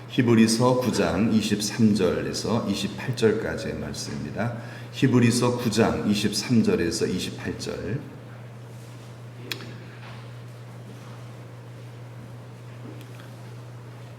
히브리서 9장 23절에서 28절까지의 말씀입니다. 히브리서 9장 23절에서 28절.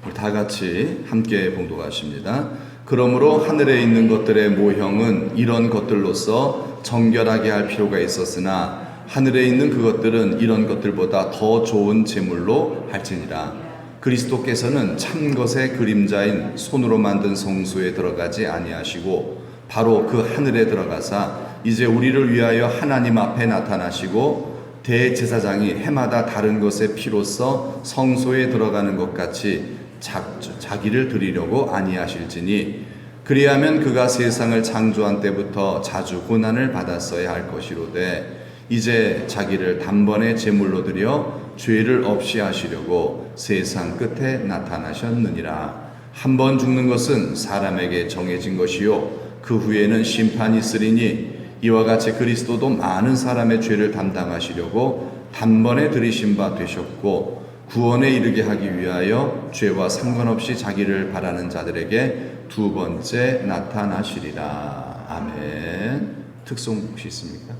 우리 다 같이 함께 봉독하십니다. 그러므로 하늘에 있는 것들의 모형은 이런 것들로서 정결하게 할 필요가 있었으나 하늘에 있는 그것들은 이런 것들보다 더 좋은 제물로 할지니라. 그리스도께서는 참 것의 그림자인 손으로 만든 성소에 들어가지 아니하시고 바로 그 하늘에 들어가사 이제 우리를 위하여 하나님 앞에 나타나시고 대제사장이 해마다 다른 것의 피로써 성소에 들어가는 것 같이 자기를 드리려고 아니하실지니 그리하면 그가 세상을 창조한 때부터 자주 고난을 받았어야 할 것이로되 이제 자기를 단번에 제물로 드려 죄를 없이 하시려고 세상 끝에 나타나셨느니라. 한 번 죽는 것은 사람에게 정해진 것이요 그 후에는 심판이 있으리니 이와 같이 그리스도도 많은 사람의 죄를 담당하시려고 단번에 들이신 바 되셨고 구원에 이르게 하기 위하여 죄와 상관없이 자기를 바라는 자들에게 두 번째 나타나시리라. 아멘. 특송 혹시 있습니까?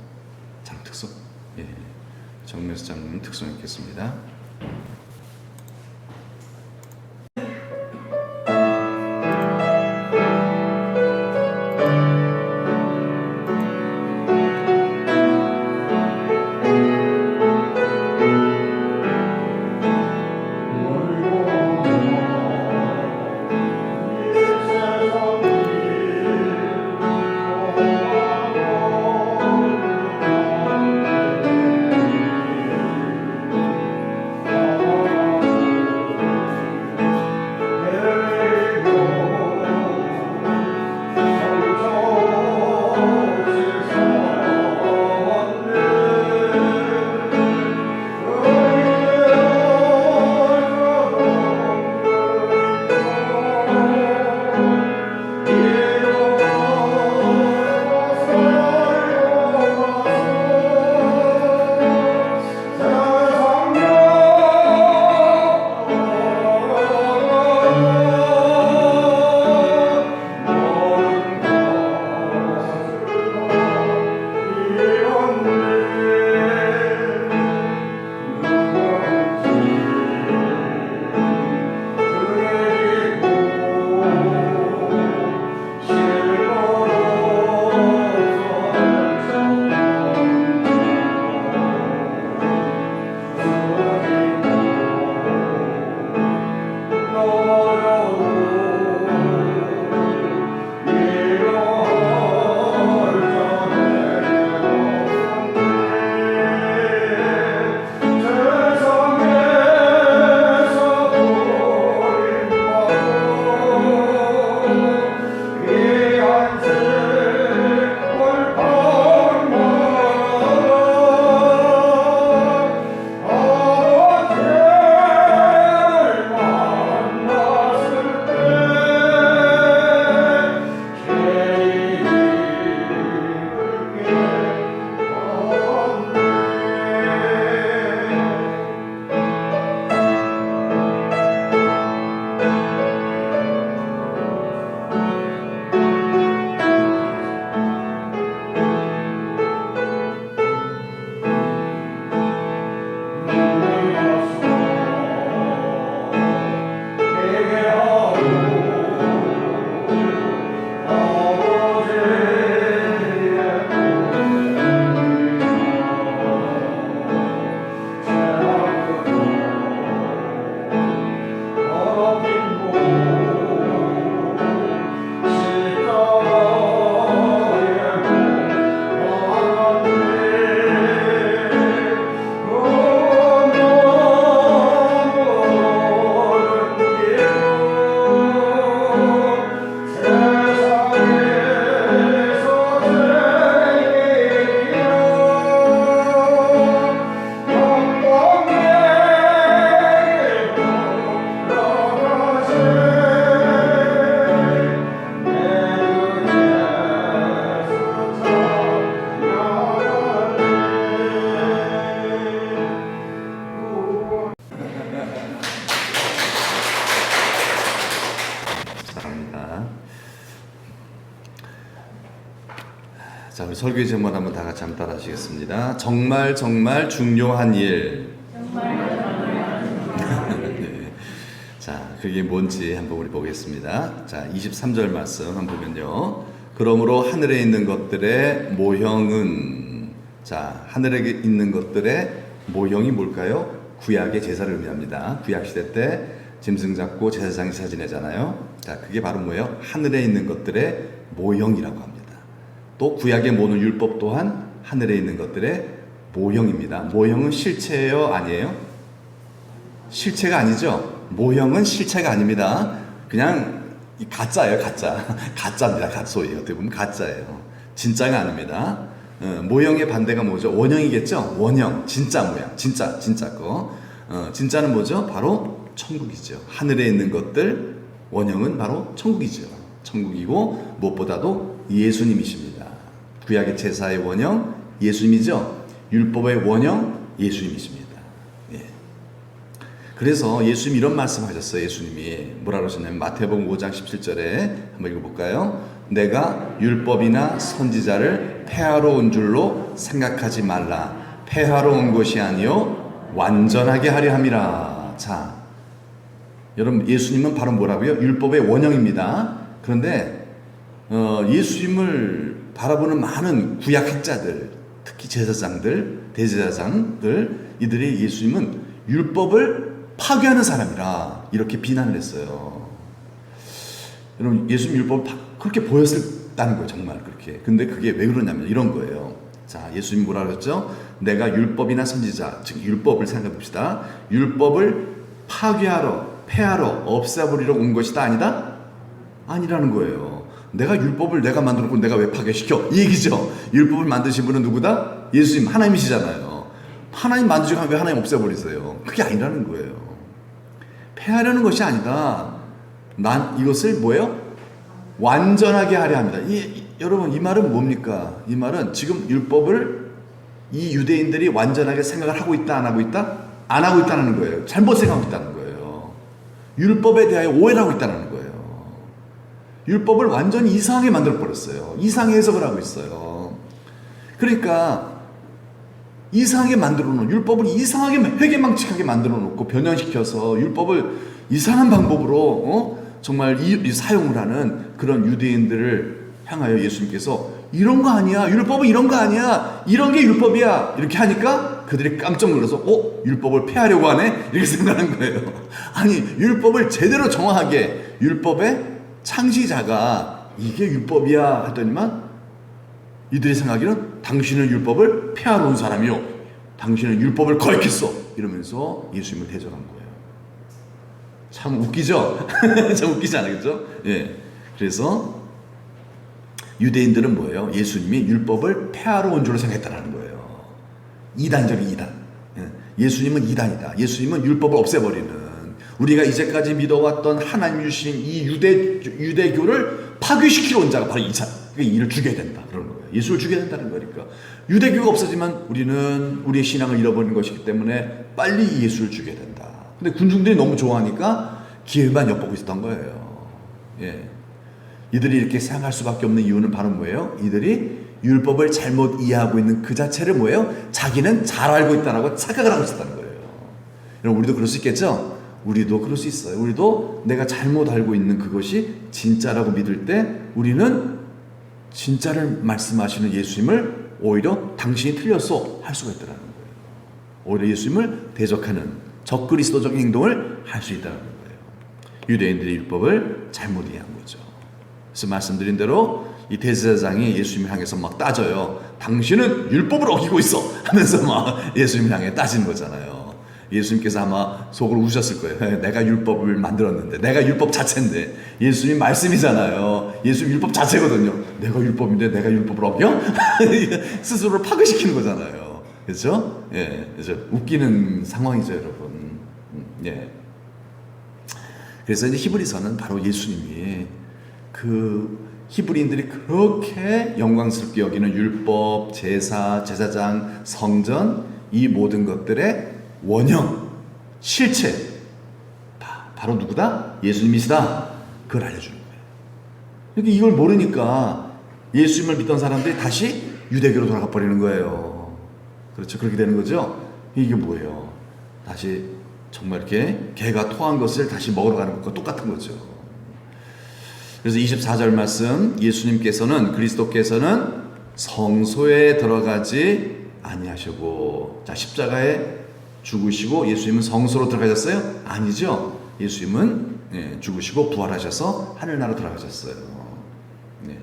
특송? 예. 정면서 장로님 특송 읽겠습니다. 자, 우리 설교의 제목 한번 다 같이 한번 따라 하시겠습니다. 정말 정말 중요한 일. 네. 자, 그게 뭔지 한번 우리 보겠습니다. 자, 23절 말씀 한번 보면요. 그러므로 하늘에 있는 것들의 모형은, 자, 하늘에 있는 것들의 모형이 뭘까요? 구약의 제사를 의미합니다. 구약 시대 때 짐승 잡고 제사장이 제사 지내잖아요. 자, 그게 바로 뭐예요? 하늘에 있는 것들의 모형이라고 합니다. 또 구약의 모든 율법 또한 하늘에 있는 것들의 모형입니다. 모형은 실체예요? 아니에요? 실체가 아니죠. 모형은 실체가 아닙니다. 그냥 가짜예요. 가짜. 가짜입니다. 가소예요. 어떻게 보면 가짜예요. 진짜가 아닙니다. 모형의 반대가 뭐죠? 원형이겠죠? 원형. 진짜 모양. 진짜 거. 진짜는 뭐죠? 바로 천국이죠. 하늘에 있는 것들, 원형은 바로 천국이죠. 천국이고 무엇보다도 예수님이십니다. 구약의 제사의 원형 예수님이죠. 율법의 원형 예수님이십니다. 예. 그래서 예수님이 이런 말씀하셨어요. 예수님이 뭐라고 하셨냐면 마태복음 5장 17절에 한번 읽어볼까요? 내가 율법이나 선지자를 폐하러 온 줄로 생각하지 말라. 폐하러 온 것이 아니요 완전하게 하려 함이라. 자, 여러분, 예수님은 바로 뭐라고요? 율법의 원형입니다. 그런데 예수님을 바라보는 많은 구약학자들, 특히 제사장들, 대제사장들, 이들이 예수님은 율법을 파괴하는 사람이라 이렇게 비난을 했어요. 여러분, 예수님 율법을 그렇게 보였다는 거예요. 정말 그렇게. 근데 그게 왜 그러냐면 이런 거예요. 자, 예수님이 뭐라 그랬죠? 내가 율법이나 선지자, 즉 율법을 생각해 봅시다. 율법을 파괴하러, 폐하러, 없애버리러 온 것이다? 아니다? 아니라는 거예요. 내가 율법을 내가 만들었고 내가 왜 파괴시켜? 이 얘기죠. 율법을 만드신 분은 누구다? 예수님, 하나님이시잖아요. 하나님 만드시고 왜 하나님 없애버리세요? 그게 아니라는 거예요. 폐하려는 것이 아니다. 난 이것을 뭐예요? 완전하게 하려 합니다. 여러분, 이 말은 뭡니까? 이 말은 지금 율법을 이 유대인들이 완전하게 생각을 하고 있다, 안 하고 있다? 안 하고 있다는 거예요. 잘못 생각하고 있다는 거예요. 율법에 대하여 오해를 하고 있다는 거예요. 율법을 완전히 이상하게 만들어버렸어요. 이상하게 해석을 하고 있어요. 그러니까 이상하게 만들어놓은, 율법을 이상하게 회개망측하게 만들어놓고 변형시켜서 율법을 이상한 방법으로 정말 사용을 하는 그런 유대인들을 향하여 예수님께서 이런 거 아니야, 율법은 이런 거 아니야, 이런 게 율법이야, 이렇게 하니까 그들이 깜짝 놀라서 율법을 폐하려고 하네? 이렇게 생각하는 거예요. 아니, 율법을 제대로 정확하게, 율법의 창시자가 이게 율법이야 했더니만 이들이 생각하기는 당신은 율법을 폐하러 온 사람이요, 당신은 율법을 거역했어, 이러면서 예수님을 대적한 거예요. 참 웃기죠? 참 웃기지 않겠죠? 예. 그래서 유대인들은 뭐예요? 예수님이 율법을 폐하러 온 줄로 생각했다는 거예요. 이단적인 이단. 예수님은 이단이다. 예수님은 율법을 없애버리는, 우리가 이제까지 믿어왔던 하나님 주신 이 유대교를 파괴시키러 온 자가 바로 이 이를 죽여야 된다. 그러는 거예요. 예수를 죽여야 된다는 거니까. 유대교가 없어지면 우리는 우리의 신앙을 잃어버리는 것이기 때문에 빨리 예수를 죽여야 된다. 근데 군중들이 너무 좋아하니까 기회만 엿보고 있었던 거예요. 예. 이들이 이렇게 생각할 수밖에 없는 이유는 바로 뭐예요? 이들이 율법을 잘못 이해하고 있는 그 자체를 뭐예요? 자기는 잘 알고 있다라고 착각을 하고 있었다는 거예요. 여러분, 우리도 그럴 수 있겠죠? 우리도 그럴 수 있어요. 우리도 내가 잘못 알고 있는 그것이 진짜라고 믿을 때 우리는 진짜를 말씀하시는 예수님을 오히려 당신이 틀렸어 할 수가 있다는 거예요. 오히려 예수님을 대적하는 적그리스도적인 행동을 할 수 있다는 거예요. 유대인들의 율법을 잘못 이해한 거죠. 그래서 말씀드린 대로 이 대제사장이 예수님을 향해서 막 따져요. 당신은 율법을 어기고 있어 하면서 막 예수님을 향해 따지는 거잖아요. 예수님께서 아마 속으로 우셨을 거예요. 내가 율법을 만들었는데, 내가 율법 자체인데, 예수님 말씀이잖아요. 예수님 율법 자체거든요. 내가 율법인데 내가 율법을 어겨? 스스로를 파괴시키는 거잖아요. 그렇죠? 예, 그래서 웃기는 상황이죠, 여러분. 예. 그래서 이제 히브리서는 바로 예수님이 그 히브리인들이 그렇게 영광스럽게 여기는 율법, 제사, 제사장, 성전, 이 모든 것들의 원형, 실체, 바로 누구다? 예수님이시다. 그걸 알려주는 거예요. 그러니까 이걸 모르니까 예수님을 믿던 사람들이 다시 유대교로 돌아가 버리는 거예요. 그렇죠. 그렇게 되는 거죠. 이게 뭐예요? 다시 정말 이렇게 개가 토한 것을 다시 먹으러 가는 것과 똑같은 거죠. 그래서 24절 말씀, 예수님께서는, 그리스도께서는 성소에 들어가지 아니하시고, 자, 십자가에 죽으시고 예수님은 성소로 들어가셨어요? 아니죠. 예수님은 죽으시고 부활하셔서 하늘나라로 들어가셨어요. 네.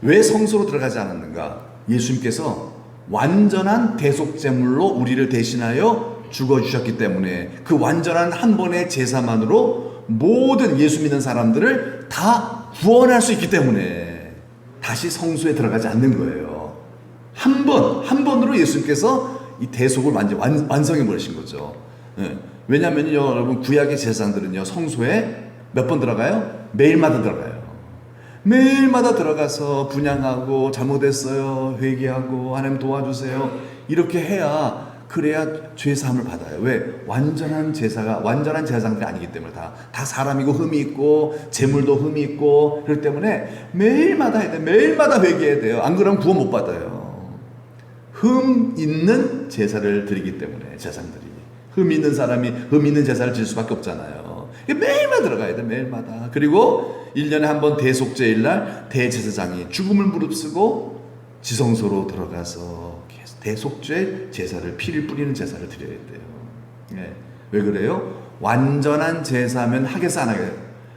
왜 성소로 들어가지 않았는가? 예수님께서 완전한 대속제물로 우리를 대신하여 죽어주셨기 때문에, 그 완전한 한 번의 제사만으로 모든 예수 믿는 사람들을 다 구원할 수 있기 때문에 다시 성소에 들어가지 않는 거예요. 한 번으로 예수님께서 이 대속을 완성해 버리신 거죠. 네. 왜냐하면 여러분, 구약의 제사장들은요, 성소에 몇 번 들어가요? 매일마다 들어가요. 매일마다 들어가서 분향하고, 잘못했어요, 회개하고, 하나님 도와주세요, 이렇게 해야, 그래야 죄 사함을 받아요. 왜? 완전한 제사장들이 아니기 때문에, 다 사람이고 흠이 있고 재물도 흠이 있고, 그렇기 때문에 매일마다 해야 돼요. 매일마다 회개해야 돼요. 안 그러면 구원 못 받아요. 흠 있는 제사를 드리기 때문에, 제사장들이 흠 있는 사람이 흠 있는 제사를 드릴 수밖에 없잖아요. 매일마다 들어가야 돼. 매일마다. 그리고 1년에 한 번 대속죄일날 대제사장이 죽음을 무릅쓰고 지성소로 들어가서 대속죄 제사를, 피를 뿌리는 제사를 드려야 돼요. 네. 왜 그래요? 완전한 제사면 하겠어, 안 하겠어요?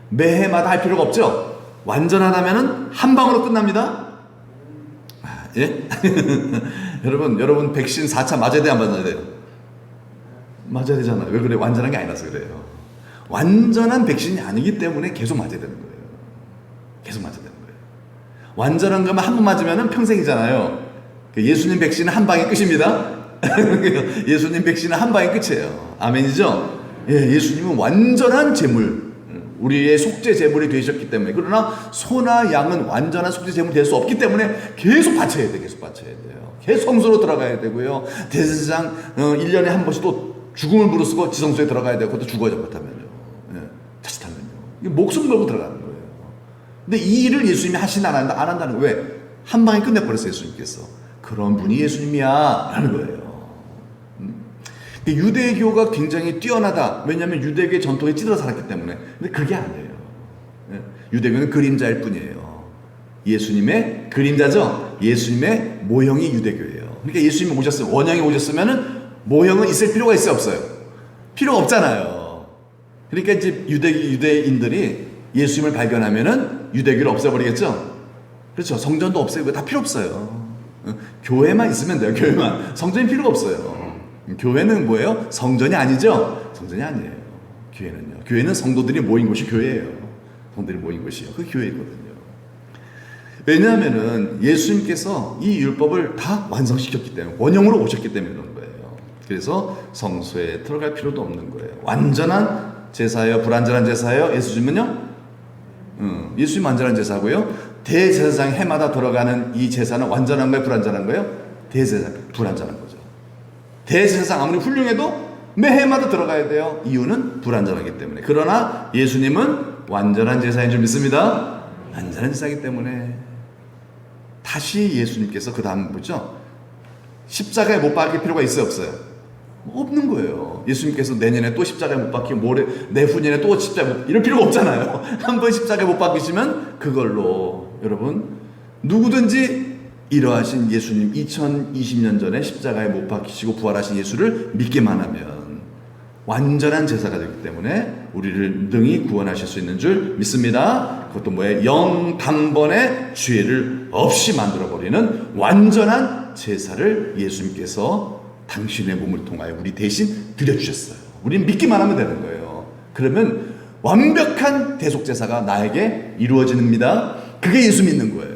매해마다 할 필요가 없죠. 완전하다면 한 방으로 끝납니다. 예? 여러분 백신 4차 맞아야 돼, 안 맞아야 돼요? 맞아야 되잖아요. 왜 그래? 완전한 게 아니라서 그래요. 완전한 백신이 아니기 때문에 계속 맞아야 되는 거예요. 계속 맞아야 되는 거예요. 완전한 거면 한 번 맞으면 평생이잖아요. 예수님 백신은 한 방에 끝입니다. 예수님 백신은 한 방에 끝이에요. 아멘이죠? 예, 예수님은 완전한 제물, 우리의 속죄 제물이 되셨기 때문에. 그러나 소나 양은 완전한 속죄 제물이 될 수 없기 때문에 계속 바쳐야 돼요. 계속 바쳐야 돼요. 계속 성소로 들어가야 되고요. 대제사장 1년에 한 번씩 또 죽음을 무릅쓰고 지성소에 들어가야 되고, 그것도 죽어야 못하면요. 예, 자칫하면요. 이게 목숨 걸고 들어가는 거예요. 근데 이 일을 예수님이 하시나 안 한다는 거예요. 왜? 한 방에 끝내버렸어요, 예수님께서. 그런 분이 예수님이야 라는 거예요. 유대교가 굉장히 뛰어나다. 왜냐하면 유대교의 전통에 찌들어 살았기 때문에. 근데 그게 아니에요. 유대교는 그림자일 뿐이에요. 예수님의 그림자죠. 예수님의 모형이 유대교예요. 그러니까 예수님이 오셨으면, 원형이 오셨으면은 모형은 있을 필요가 있어요, 없어요? 필요가 없잖아요. 그러니까 이제 유대인들이 예수님을 발견하면은 유대교를 없애버리겠죠. 그렇죠. 성전도 없애고 다 필요 없어요. 교회만 있으면 돼요. 교회만. 성전이 필요가 없어요. 교회는 뭐예요? 성전이 아니죠? 성전이 아니에요. 교회는요. 교회는 성도들이 모인 곳이 교회예요. 성도들이 모인 곳이요. 그게 교회거든요. 왜냐하면은 예수님께서 이 율법을 다 완성시켰기 때문에, 원형으로 오셨기 때문에 그런 거예요. 그래서 성소에 들어갈 필요도 없는 거예요. 완전한 제사예요? 불완전한 제사예요? 예수님은요? 예수님 완전한 제사고요. 대제사장 해마다 들어가는 이 제사는 완전한 거예요? 불완전한 거예요? 대제사장 불완전한 거죠. 대제사장 아무리 훌륭해도 매해마다 들어가야 돼요. 이유는 불완전하기 때문에. 그러나 예수님은 완전한 제사인 줄 믿습니다. 완전한 제사이기 때문에. 다시 예수님께서 그 다음 뭐죠? 십자가에 못 박힐 필요가 있어요, 없어요? 없는 거예요. 예수님께서 내년에 또 십자가에 못 박히고 내후년에 또 십자가에 이럴 필요가 없잖아요. 한 번 십자가에 못 박히시면 그걸로 여러분, 누구든지 이러하신 예수님, 2020년 전에 십자가에 못 박히시고 부활하신 예수를 믿기만 하면 완전한 제사가 되기 때문에 우리를 능히 구원하실 수 있는 줄 믿습니다. 그것도 뭐예요? 영단번에 죄를 없이 만들어버리는 완전한 제사를 예수님께서 당신의 몸을 통하여 우리 대신 드려주셨어요. 우리는 믿기만 하면 되는 거예요. 그러면 완벽한 대속제사가 나에게 이루어집니다. 그게 예수 믿는 거예요.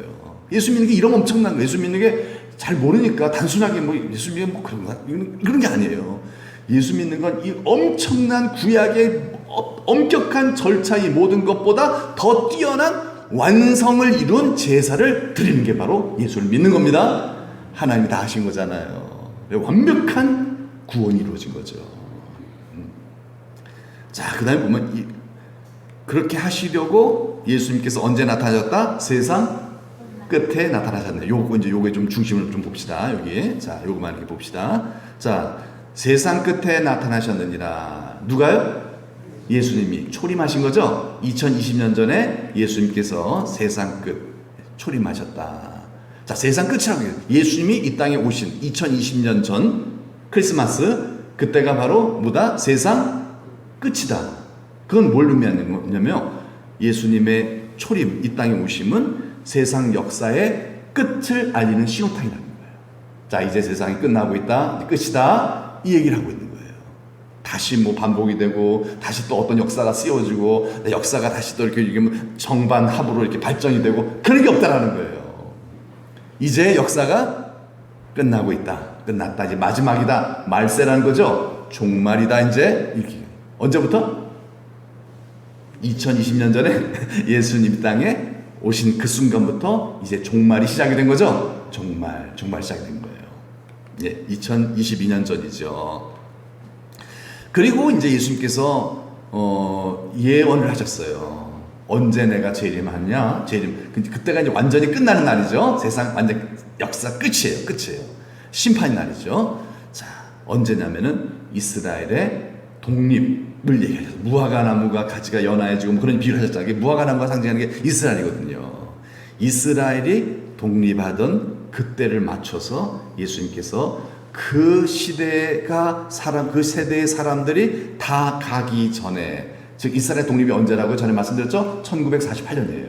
예수 믿는 게 이런 엄청난 거예요. 예수 믿는 게 잘 모르니까 단순하게 뭐 예수 믿는 뭐 그런 게 아니에요. 예수 믿는 건 이 엄청난 구약의 엄격한 절차, 이 모든 것보다 더 뛰어난 완성을 이룬 제사를 드리는 게 바로 예수를 믿는 겁니다. 하나님이 다 하신 거잖아요. 완벽한 구원이 이루어진 거죠. 자, 그 다음에 보면 그렇게 하시려고 예수님께서 언제 나타나셨다? 세상 끝에 나타나셨네요. 요거에 좀 중심을 좀 봅시다. 여기. 자, 요거만 이렇게 봅시다. 자, 세상 끝에 나타나셨느니라. 누가요? 예수님이 초림하신 거죠? 2020년 전에 예수님께서 세상 끝 초림하셨다. 자, 세상 끝이라고 해요. 예수님이 이 땅에 오신 2020년 전 크리스마스, 그때가 바로 뭐다? 세상 끝이다. 그건 뭘 의미하는 거냐면 예수님의 초림, 이 땅에 오심은 세상 역사의 끝을 알리는 신호탄이라는 거예요. 자, 이제 세상이 끝나고 있다, 끝이다, 이 얘기를 하고 있는 거예요. 다시 뭐 반복이 되고 다시 또 어떤 역사가 쓰여지고 역사가 다시 또 이렇게 정반합으로 이렇게 발전이 되고 그런 게 없다라는 거예요. 이제 역사가 끝나고 있다, 끝났다, 이제 마지막이다, 말세라는 거죠. 종말이다, 이제 이렇게. 언제부터? 2020년 전에 예수님 땅에 오신 그 순간부터 이제 종말이 시작이 된 거죠. 종말 시작이 된 거예요. 예, 2022년 전이죠. 그리고 이제 예수님께서 예언을 하셨어요. 언제 내가 재림하냐? 그때가 이제 완전히 끝나는 날이죠. 세상 완전 역사 끝이에요. 심판의 날이죠. 자, 언제냐면은 이스라엘의 독립을 얘기하셨어요. 무화과 나무가 가지가 연화해지고 뭐 그런 비유를 하셨잖아요. 무화과 나무가 상징하는 게 이스라엘이거든요. 이스라엘이 독립하던 그때를 맞춰서 예수님께서 그 시대가 그 세대의 사람들이 다 가기 전에, 즉 이스라엘 독립이 언제라고 전에 말씀드렸죠? 1948년이에요.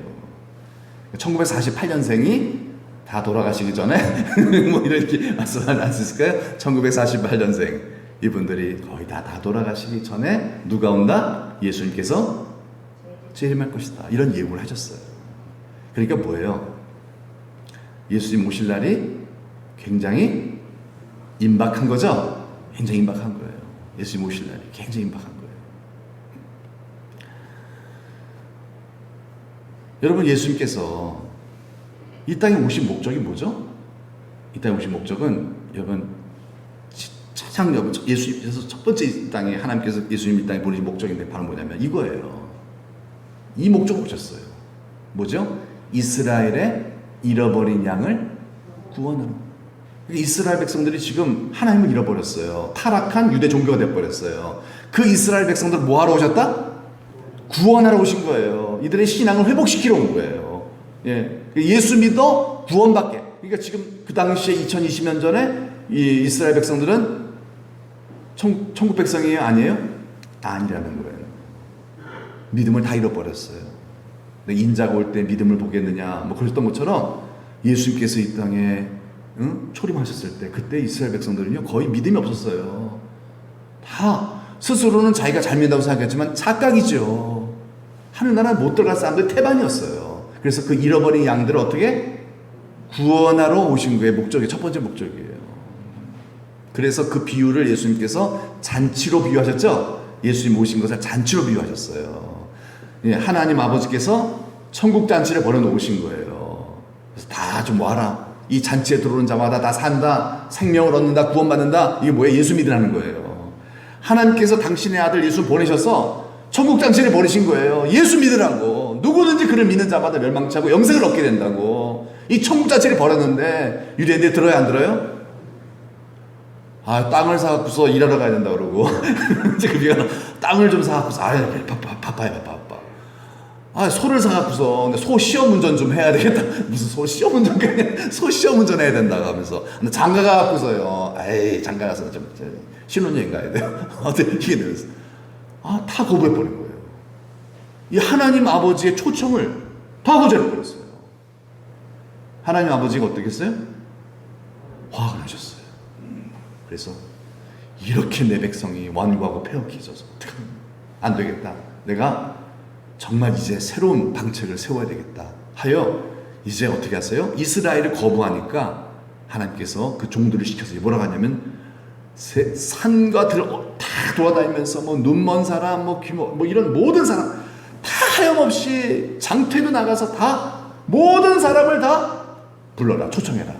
1948년생이 다 돌아가시기 전에 뭐 이렇게 말씀할 수 있을까요? 1948년생 이분들이 거의 다 돌아가시기 전에 누가 온다? 예수님께서 재림할 것이다. 이런 예고를 하셨어요. 그러니까 뭐예요? 예수님 오실 날이 굉장히 임박한 거죠? 굉장히 임박한 거예요. 예수님 오실 날이 굉장히 임박한 거예요. 여러분, 예수님께서 이 땅에 오신 목적이 뭐죠? 이 땅에 오신 목적은 여러분, 예수님께서 첫 번째 이 땅에 하나님께서 예수님 이 땅에 보내신 목적인데 바로 뭐냐면 이거예요. 이 목적을 보셨어요. 뭐죠? 이스라엘의 잃어버린 양을 구원하는. 이스라엘 백성들이 지금 하나님을 잃어버렸어요. 타락한 유대 종교가 되어버렸어요. 그 이스라엘 백성들 뭐 하러 오셨다? 구원하러 오신 거예요. 이들의 신앙을 회복시키러 온 거예요. 예. 예수 믿어 구원받게. 그러니까 지금 그 당시에 2020년 전에 이 이스라엘 백성들은 천국 백성이에요? 아니에요? 아니라는 거예요. 믿음을 다 잃어버렸어요. 인자가 올 때 믿음을 보겠느냐, 뭐 그랬던 것처럼 예수님께서 이 땅에 초림하셨을 때 그때 이스라엘 백성들은요 거의 믿음이 없었어요. 다 스스로는 자기가 잘 믿는다고 생각했지만 착각이죠. 하늘나라 못 들어갈 사람들 태반이었어요. 그래서 그 잃어버린 양들을 어떻게 구원하러 오신 거예요. 첫 번째 목적이에요. 그래서 그 비유를 예수님께서 잔치로 비유하셨죠. 예수님 오신 것을 잔치로 비유하셨어요. 예, 하나님 아버지께서 천국 잔치를 벌여놓으신 거예요. 그래서 다 좀 와라. 이 잔치에 들어오는 자마다 다 산다, 생명을 얻는다, 구원받는다. 이게 뭐예요? 예수 믿으라는 거예요. 하나님께서 당신의 아들 예수 보내셔서 천국 잔치를 벌이신 거예요. 예수 믿으라고. 누구든지 그를 믿는 자마다 멸망치 않고 영생을 얻게 된다고. 이 천국 잔치를 벌였는데 유대인들이 들어요, 안 들어요? 땅을 사갖고서 일하러 가야 된다 그러고 땅을 좀 사갖고서 바빠. 소를 사갖고서 근데 소 시험 운전 좀 해야 되겠다. 무슨 소 시험 운전, 소 시험 운전 해야 된다고 하면서 근데 장가 가갖고서요. 장가 가서 좀 신혼여행 가야 돼요. 이게 되면서 다 거부해버린 거예요. 이 하나님 아버지의 초청을 다 거절해버렸어요. 하나님 아버지가 어떻게 했어요? 화가 나셨어요. 그래서 이렇게 내 백성이 완고하고 폐역해져서 안 되겠다. 내가 정말 이제 새로운 방책을 세워야 되겠다 하여 이제 어떻게 하세요? 이스라엘을 거부하니까 하나님께서 그 종들을 시켜서 뭐라고 하냐면 산과 들 다 돌아다니면서 뭐 눈먼 사람, 뭐 이런 모든 사람 다 하염없이 장퇴도 나가서 다 모든 사람을 다 불러라, 초청해라.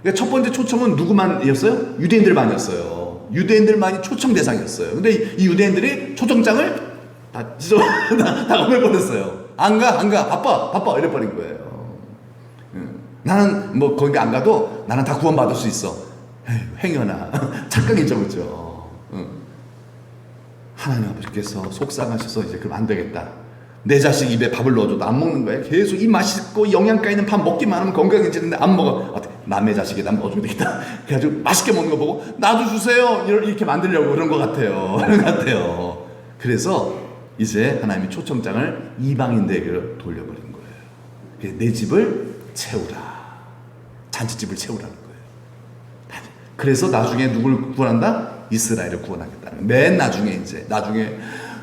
그러니까 첫 번째 초청은 누구만이었어요? 유대인들만이었어요. 유대인들만이 초청 대상이었어요. 근데 이 유대인들이 초청장을 다 거부해버렸어요. 안 가, 바빠, 이래버린 거예요. 나는 뭐 거기 안 가도 나는 다 구원받을 수 있어. 에휴, 행여나 착각이죠, 그죠? 하나님 아버지께서 속상하셔서 이제 그럼 안 되겠다. 내 자식 입에 밥을 넣어줘도 안 먹는 거예요. 계속 이 맛있고 영양가 있는 밥 먹기만 하면 건강해지는데 안 먹어. 어떻게 남의 자식에다 넣어줘야 되겠다. 그래가지고 맛있게 먹는 거 보고 나도 주세요. 이렇게 만들려고 그런 것 같아요. 그런 것 같아요. 그래서 이제 하나님이 초청장을 이방인들에게 돌려버린 거예요. 내 집을 채우라. 잔치집을 채우라는 거예요. 그래서 나중에 누굴 구원한다? 이스라엘을 구원하겠다는 거예요. 맨 나중에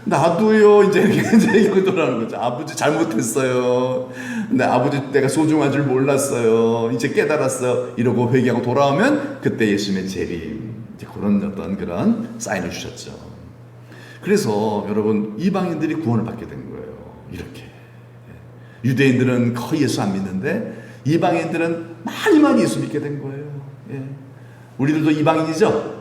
나도요 이제 이렇게 돌아오는 거죠. 아버지 잘못했어요. 근데 아버지 내가 소중한 줄 몰랐어요. 이제 깨달았어요. 이러고 회개하고 돌아오면 그때 예수님의 재림, 이제 그런 사인을 주셨죠. 그래서 여러분 이방인들이 구원을 받게 된 거예요. 이렇게 유대인들은 거의 예수 안 믿는데 이방인들은 많이 예수 믿게 된 거예요. 우리들도 이방인이죠.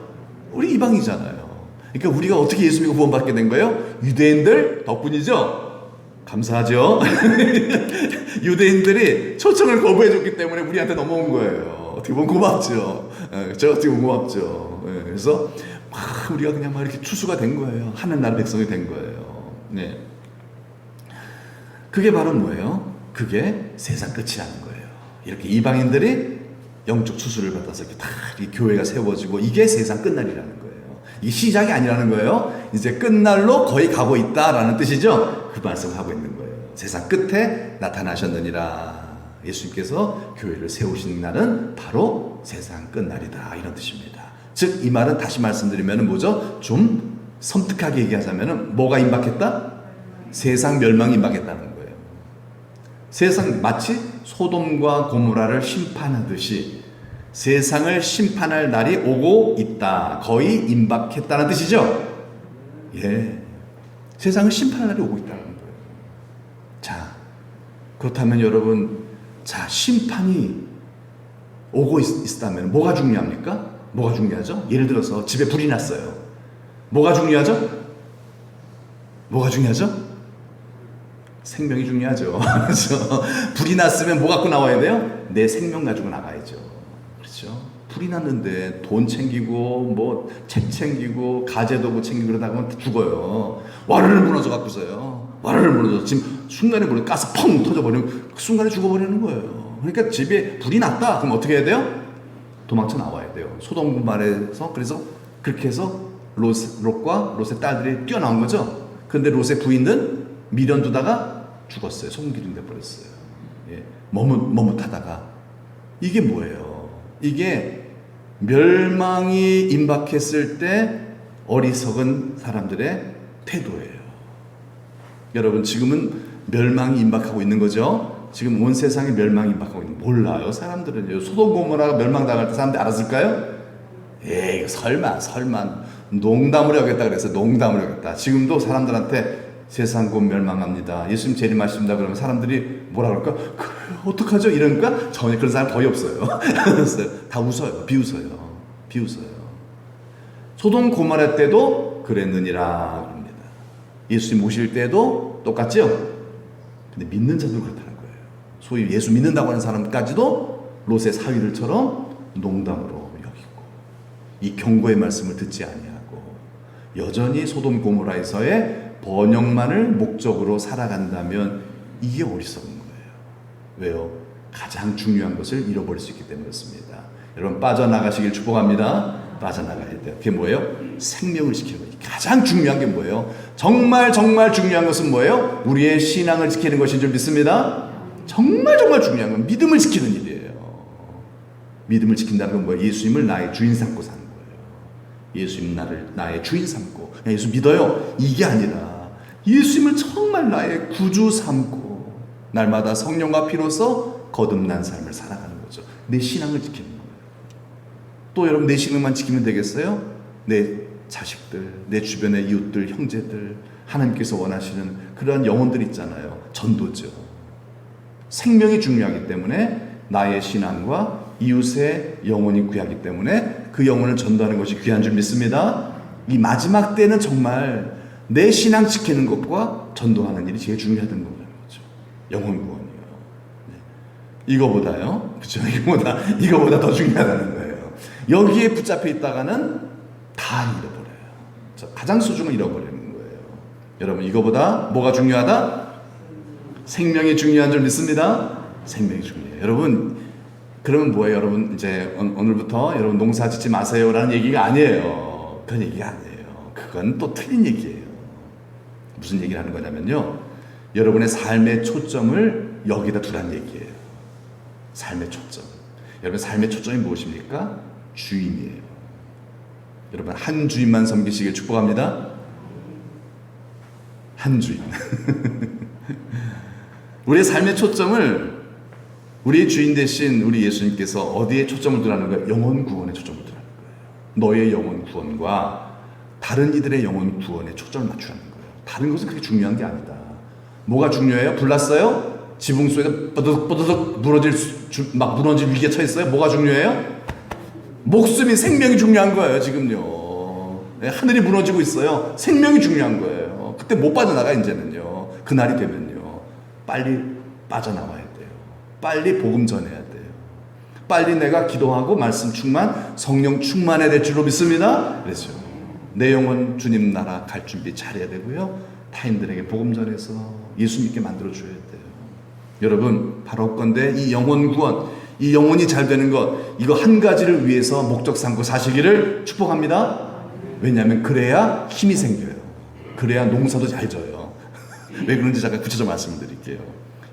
우리 이방이잖아요. 그러니까 우리가 어떻게 예수 믿고 구원받게 된 거예요? 유대인들 덕분이죠. 감사하죠. 유대인들이 초청을 거부해줬기 때문에 우리한테 넘어온 거예요. 어떻게 보면 고맙죠. 제가 어떻게 보면 고맙죠. 그래서 우리가 그냥 이렇게 추수가 된 거예요. 하늘나라 백성이 된 거예요. 네. 그게 바로 뭐예요? 그게 세상 끝이라는 거예요. 이렇게 이방인들이 영적 추수를 받아서 이렇게 다 이렇게 교회가 세워지고 이게 세상 끝날이라는 거예요. 이게 시작이 아니라는 거예요. 이제 끝날로 거의 가고 있다라는 뜻이죠. 그 말씀을 하고 있는 거예요. 세상 끝에 나타나셨느니라. 예수님께서 교회를 세우신 날은 바로 세상 끝날이다. 이런 뜻입니다. 즉 이 말은 다시 말씀드리면 뭐죠? 좀 섬뜩하게 얘기하자면 뭐가 임박했다? 세상 멸망이 임박했다는 거예요. 세상 마치 소돔과 고모라를 심판하듯이 세상을 심판할 날이 오고 있다. 거의 임박했다는 뜻이죠. 세상을 심판할 날이 오고 있다는 거예요. 자, 그렇다면 여러분, 심판이 오고 있다면 뭐가 중요합니까? 뭐가 중요하죠? 예를 들어서 집에 불이 났어요. 뭐가 중요하죠? 뭐가 중요하죠? 생명이 중요하죠. 그렇죠? 불이 났으면 뭐 갖고 나와야 돼요? 내 생명 가지고 나가야죠. 그렇죠? 불이 났는데 돈 챙기고 뭐 책 챙기고 가재도구 챙기고 그러다 보면 죽어요. 와르르 무너져 갖고서요. 와르르 무너져. 지금 순간에 보면 가스 펑 터져버리면 그 순간에 죽어버리는 거예요. 그러니까 집에 불이 났다. 그럼 어떻게 해야 돼요? 도망쳐 나와야 돼요. 소돔 말에서 그래서 그렇게 해서 롯과 롯의 딸들이 뛰어나온 거죠. 그런데 롯의 부인은 미련 두다가 죽었어요. 소금기름 돼버렸어요. 머뭇하다가. 이게 뭐예요? 이게 멸망이 임박했을 때 어리석은 사람들의 태도예요. 여러분 지금은 멸망이 임박하고 있는 거죠. 지금 온 세상에 멸망이 임박하고 있는 몰라요. 사람들은 소돔 고모라가 멸망당할 때 사람들이 알았을까요? 이거 설마 농담으로 하겠다 그래서 농담으로 하겠다. 지금도 사람들한테 세상 곧 멸망합니다. 예수님 재림하십니다. 그러면 사람들이 뭐라 그럴까? 어떡하죠? 이러니까 전혀 그런 사람 거의 없어요. 다 웃어요. 비웃어요. 소돔 고모라 때도 그랬느니라 그럽니다. 예수님 오실 때도 똑같죠? 근데 믿는 자도 그렇다는 거예요. 소위 예수 믿는다고 하는 사람까지도 롯의 사위들처럼 농담으로 여기고 이 경고의 말씀을 듣지 아니하고 여전히 소돔 고모라에서의 번영만을 목적으로 살아간다면 이게 어리석은 거예요. 왜요? 가장 중요한 것을 잃어버릴 수 있기 때문에 그렇습니다. 여러분 빠져나가시길 축복합니다. 빠져나가야 돼요. 그게 뭐예요? 생명을 지키는 거예요. 가장 중요한 게 뭐예요? 정말 중요한 것은 뭐예요? 우리의 신앙을 지키는 것인 줄 믿습니다. 정말 중요한 건 믿음을 지키는 일이에요. 믿음을 지킨다는 건 뭐예요? 예수님을 나의 주인 삼고 사는 거예요. 예수님 나의 주인 삼고 예수 믿어요. 이게 아니라 예수님을 정말 나의 구주 삼고 날마다 성령과 피로써 거듭난 삶을 살아가는 거죠. 내 신앙을 지키는 거예요. 또 여러분 내 신앙만 지키면 되겠어요? 내 자식들, 내 주변의 이웃들, 형제들, 하나님께서 원하시는 그러한 영혼들 있잖아요. 전도죠. 생명이 중요하기 때문에 나의 신앙과 이웃의 영혼이 귀하기 때문에 그 영혼을 전도하는 것이 귀한 줄 믿습니다. 이 마지막 때는 정말 내 신앙 지키는 것과 전도하는 일이 제일 중요하다는 거죠. 영혼 구원이요. 이거보다요. 그렇죠? 이거보다 더 중요하다는 거예요. 여기에 붙잡혀 있다가는 다 잃어버려요. 가장 소중한 잃어버리는 거예요. 여러분, 이거보다 뭐가 중요하다? 생명이 중요한 줄 믿습니다. 생명이 중요해요. 여러분, 그러면 뭐예요? 여러분, 이제 오늘부터 여러분 농사 짓지 마세요라는 얘기가 아니에요. 그런 얘기가 아니에요. 그건 또 틀린 얘기예요. 무슨 얘기를 하는 거냐면요, 여러분의 삶의 초점을 여기다 두란 얘기예요. 삶의 초점. 여러분, 삶의 초점이 무엇입니까? 주인이에요. 여러분, 한 주인만 섬기시길 축복합니다. 한 주인. 우리의 삶의 초점을 우리의 주인 대신 우리 예수님께서 어디에 초점을 두라는 거예요? 영혼 구원에 초점을 두라는 거예요. 너의 영혼 구원과 다른 이들의 영혼 구원에 초점을 맞추라는 거예요. 다른 것은 그렇게 중요한 게 아니다. 뭐가 중요해요? 불났어요? 지붕 속에서 뽀드득 무너질 위기에 처했어요? 뭐가 중요해요? 목숨이, 생명이 중요한 거예요. 지금요. 하늘이 무너지고 있어요. 생명이 중요한 거예요. 그때 못 빠져나가. 이제는요. 그날이 되면요, 빨리 빠져나와야 돼요. 빨리 복음 전해야 돼요. 빨리 내가 기도하고 말씀 충만, 성령 충만해야 될 줄로 믿습니다. 그래서 내 영혼 주님 나라 갈 준비 잘해야 되고요, 타인들에게 복음 전해서 예수 믿게 만들어줘야 돼요. 여러분, 바라옵건대 이 영혼 구원, 이 영혼이 잘 되는 것, 이거 한 가지를 위해서 목적 삼고 사시기를 축복합니다. 왜냐하면 그래야 힘이 생겨요. 그래야 농사도 잘 져요. 왜 그런지 잠깐 구체적으로 말씀을 드릴게요.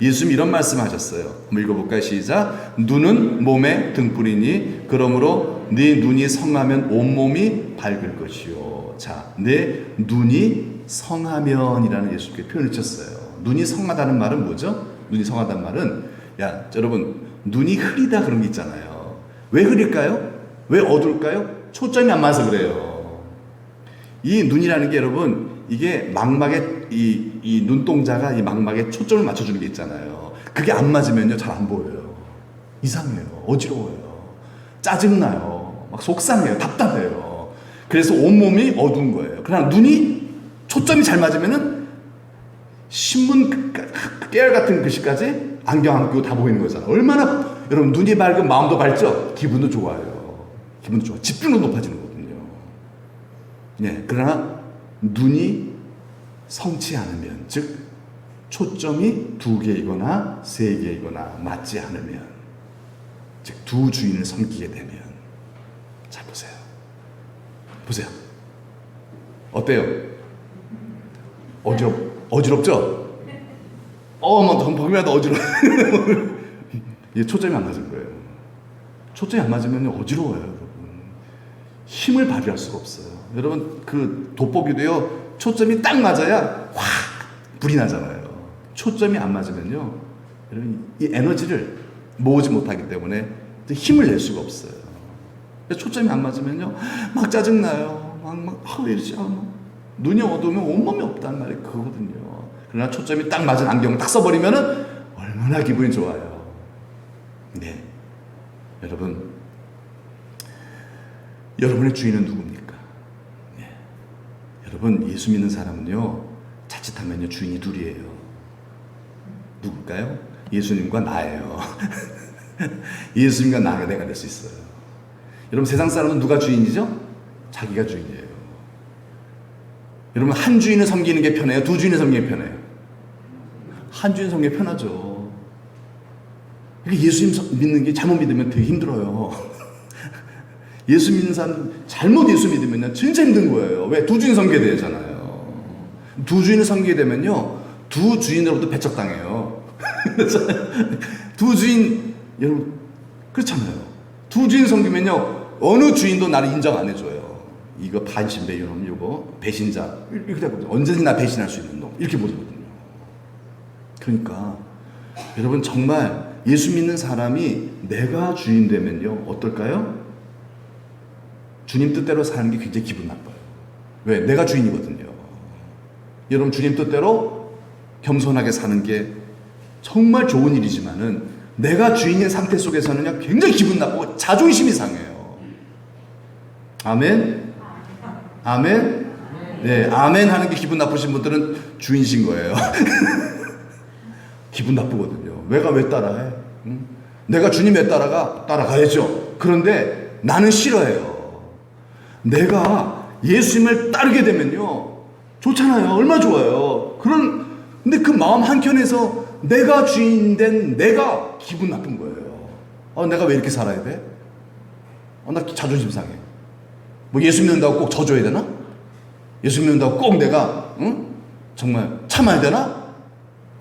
예수님이 이런 말씀하셨어요. 한번 읽어볼까요? 시작. 눈은 몸의 등불이니 그러므로 네 눈이 성하면 온몸이 밝을 것이요. 자, 내 눈이 성하면이라는 예수님께 표현을 쳤어요. 눈이 성하다는 말은 뭐죠? 눈이 성하다는 말은, 야, 여러분, 눈이 흐리다 그런 게 있잖아요. 왜 흐릴까요? 왜 어두울까요? 초점이 안 맞아서 그래요. 이 눈이라는 게 여러분, 이게 망막에 이 눈동자가 이 망막에 초점을 맞춰주는 게 있잖아요. 그게 안 맞으면요, 잘 안 보여요. 이상해요. 어지러워요. 짜증나요. 막 속상해요. 답답해요. 그래서 온몸이 어두운 거예요. 그러나 눈이 초점이 잘 맞으면은 신문 깨알 같은 글씨까지 안경 안 끼고 다 보이는 거잖아요. 얼마나 여러분, 눈이 밝으면 마음도 밝죠? 기분도 좋아요. 기분도 좋아. 집중도 높아지는 거거든요. 네, 그러나 눈이 성치 않으면, 즉 초점이 2개이거나 3개이거나 맞지 않으면, 즉 두 주인을 섬기게 되면, 자 보세요. 어때요? 어지럽죠? 뭐 보기만 해도 어지러워. 이게 초점이 안 맞은 거예요. 초점이 안 맞으면 어지러워요, 여러분. 힘을 발휘할 수가 없어요. 여러분, 그 돋보기도요, 초점이 딱 맞아야 확 불이 나잖아요. 초점이 안 맞으면요, 여러분, 이 에너지를 모으지 못하기 때문에 힘을 낼 수가 없어요. 초점이 안 맞으면요, 막 짜증나요. 왜 이러지? 눈이 어두우면 온몸이 없다는 말이 그거거든요. 그러나 초점이 딱 맞은 안경을 딱 써버리면은 얼마나 기분이 좋아요. 네, 여러분의 주인은 누굽니까? 네. 여러분, 예수 믿는 사람은요, 자칫하면요, 주인이 둘이에요. 누굴까요? 예수님과 나예요. 예수님과 나가 내가 될 수 있어요. 여러분, 세상 사람은 누가 주인이죠? 자기가 주인이에요. 여러분, 한 주인을 섬기는 게 편해요? 두 주인을 섬기는 게 편해요? 한 주인 섬기는 게 편하죠. 그러니까 예수님 믿는 게 잘못 믿으면 되게 힘들어요. 예수 믿는 사람 잘못 예수 믿으면요, 진짜 힘든 거예요. 왜? 두 주인 섬기게 되잖아요. 두 주인을 섬기게 되면요, 두 주인으로부터 배척당해요. 두 주인, 여러분, 그렇잖아요. 두 주인 섬기면요, 어느 주인도 나를 인정 안 해줘요. 이거 반신배유놈, 이거 배신자, 이렇게 되거든요. 언제든지 나 배신할 수 있는 놈, 이렇게 보거든요. 그러니까 여러분, 정말 예수 믿는 사람이 내가 주인 되면요, 어떨까요? 주님 뜻대로 사는 게 굉장히 기분 나빠요. 왜? 내가 주인이거든요. 여러분, 주님 뜻대로 겸손하게 사는 게 정말 좋은 일이지만은, 내가 주인인 상태 속에서는요, 굉장히 기분 나쁘고 자존심이 상해요. 아멘? 아멘? 네, 아멘 하는 게 기분 나쁘신 분들은 주인이신 거예요. 기분 나쁘거든요. 왜 따라해? 응? 내가 주님에 따라가야죠. 그런데 나는 싫어해요. 내가 예수님을 따르게 되면요, 좋잖아요. 얼마나 좋아요. 근데 그 마음 한켠에서 내가 주인된 내가 기분 나쁜 거예요. 내가 왜 이렇게 살아야 돼? 나 자존심 상해. 뭐 예수 믿는다고 꼭 져줘야 되나? 예수 믿는다고 꼭 내가 정말 참아야 되나?